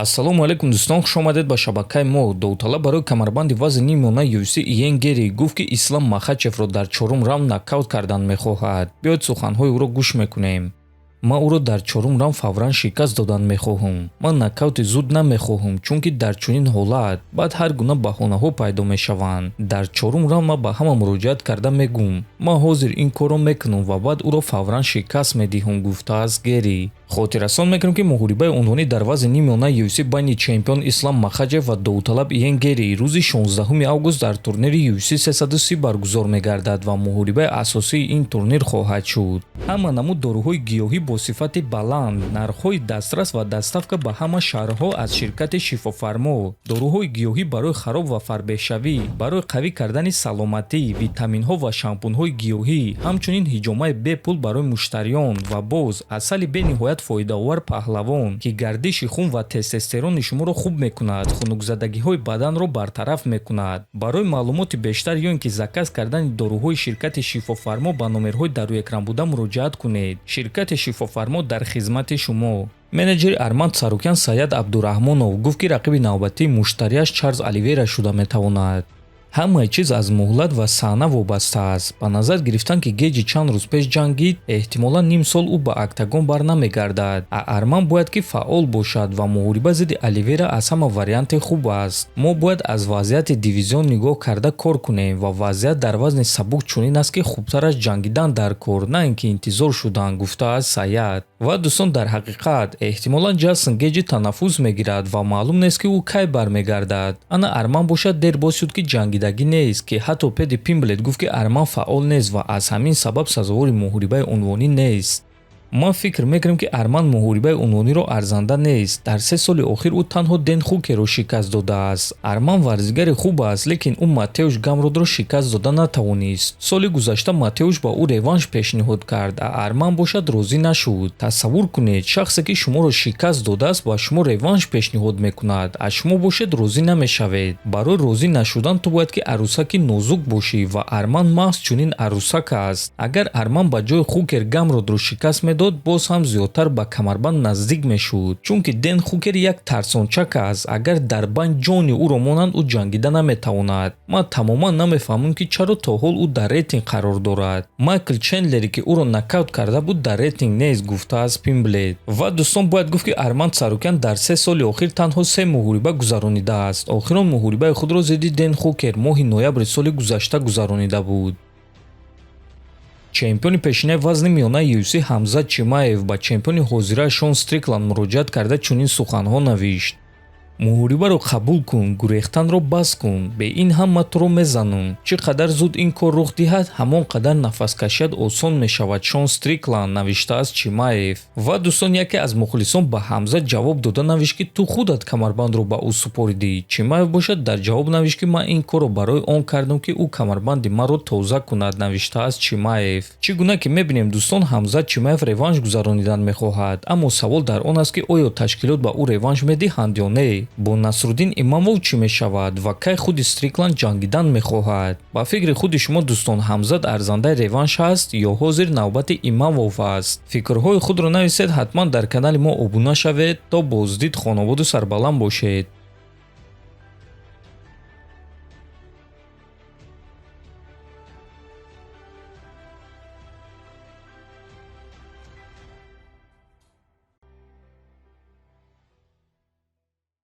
ассалому алайкум дӯстон, хуш омадед ба шабакаи мо. Довталаб барои камарбанди вазни миёна UFC Иен Гери гуфт ки Ислам Махачевро дар чорум раунд нокаут кардан мехоҳад. Биёед суханҳои ӯро гӯш мекунем. ман ӯро дар чорум раунд фавран шикаст додан мехоҳам. ман нокаути зуд намехоҳам, чунки дар чунин ҳолат баъд ҳар гуна баҳонаҳо пайдо мешаванд. дар чорум раунд ман ба ҳама муроҷиат карда мегӯм ман ҳозир ин корро мекунам ва баъд ӯро фавран шикаст медиҳам, гуфтааст Гери. хотиррасон мекунем ки муҳорибаи унвонӣ дар вазни миёна UFC байни чемпион Ислам Махачев ва довталаб Иен Гери рӯзи 16 август дар турнири UFC 330 баргузор мегардад ва муҳорибаи асосии ин турнир хоҳад шуд. ҳама намуд доруҳои гиёҳӣ бо сифати баланд, нархҳои дастрас ва доставка ба ҳама шаҳрҳо аз ширкати Шифофармо, доруҳои гиёҳӣ барои хароб ва фарбеҳшавӣ, барои қавӣ кардани саломатӣ, витаминҳо ва шампунҳои гиёҳӣ, ҳамчунин ҳиҷомаи бепул барои муштариён ва боз асали бениҳоят фоидаовар паҳлавон ки гардиши хун ва тестостерони шуморо хуб мекунад, хунукзадагиҳои баданро бартараф мекунад. барои маълумоти бештар ё ин ки заказ кардани доруҳои ширкати Шифофармо ба номерҳои дар рӯи экран буда муроҷиат кунед. ширкати Шифофармо дар хизмати шумо. менеҷери Арманд Сарукян Саяд Абдурахмонов гуфт ки рақиби навбатии муштариаш Чарлз Оливейра шуда метавонад. ҳамаи чиз аз муҳлат ва саҳна вобаста аст. ба назар гирифтан ки Геҷи чанд рӯз пеш ҷангид, эҳтимолан ним сол ӯ ба октагон барнамегардад. Арман бояд ки фаъол бошад ва муҳориба зидди Оливейра аз ҳама варианти хуб аст. мо бояд аз вазъияти дивизион нигоҳ карда кор кунем ва вазъият дар вазни сабук чунин аст ки хубтараш ҷангидан дар кор, на ин ки интизор шудан, гуфтааст Саяд. ва дӯстон, дар ҳақиқат эҳтимолан Ҷастин Геҷи танаффус мегирад ва маълум нест ки ӯ кай бармегардад. ана Арман бошад дер боз шуд ки ҷангидагӣ нест, ки ҳатто Педи Пимблет гуфт ки Арман фаъол нест ва аз ҳамин сабаб сазовори муҳорибаи унвонӣ нест. ман фикр мекунам ки Арман муҳорибаи унвониро арзанда нест. дар 3 соли охир ӯ танҳо Дэн Хукерро шикаст додааст. Арман варзигари хуб аст, лекин ӯ Матеуш Гамродро шикаст дода натавонист. соли гузашта Матеуш ба ӯ реванш пешниҳод кард, Арман бошад розӣ нашуд. тасаввур кунед, шахсе ки шуморо шикаст додааст ба шумо реванш пешниҳод мекунад, аз шумо бошед розӣ намешавед. барои розӣ нашудан ту бояд ки арӯсаки нозук бошӣ ва Арман маҳз чунин арӯсак аст. агар Арман ба ҷои Хукер Гамродро шикаст дод, боз ҳам зиёдтар ба камарбанд наздик мешуд, чунки Дэн Хукер як тарсончак аст. агар дар банд ҷони ӯро монанд, ӯ ҷангида наметавонад. ман тамоман намефаҳмам ки чаро то ҳол ӯ дар рейтинг қарор дорад. Майкл Чендлере ки ӯро нокаут карда буд, дар рейтинг нест, гуфтааст Пимблет. ва дӯстон, бояд гуфт ки Арманд Сарукян дар 3 соли охир танҳо 3 муҳориба гузаронидааст. охирон муҳорибаи худро зидди Дэн Хукер моҳи ноябри соли гузашта гузаронида буд. чемпиони пешинаи вазни миёнаи UFC Ҳамзат Чимаев ба чемпиони ҳозира Шон Стрикланд муроҷиат карда чунин суханҳо навишт: муҳорибаро қабул кун, гурехтанро бас кун, бе ин ҳама туро мезанам. чӣ қадар зуд ин кор рух диҳад, ҳамон қадар нафаскашият осон мешавад. Шон Стрикланд, навиштааст Чимаев. ва дӯстон, яке аз мухлисон ба Ҳамзат ҷавоб дода навишт ки ту худат камарбандро ба ӯ супоридӣ. Чимаев бошад дар ҷавоб навишт ки ман ин корро барои он кардам ки ӯ камарбанди маро тоза кунад, навиштааст Чимаев. чӣ гуна ки мебинем дӯстон, Ҳамзат Чимаев реванш гузаронидан мехоҳад, аммо савол дар он аст ки оё ташкилот ба ӯ реванш медиҳанд ё не. бо Насруддин Имомов чӣ мешавад ва кай худи Стрикланд ҷангидан мехоҳад? ба фикри худи шумо дӯстон, Ҳамзат арзандаи реванш аст ё ҳозир навбати Имомов аст? фикрҳои худро нависед. ҳатман дар канали мо обуна шавед. то боздид, хонободу сарбаланд бошед.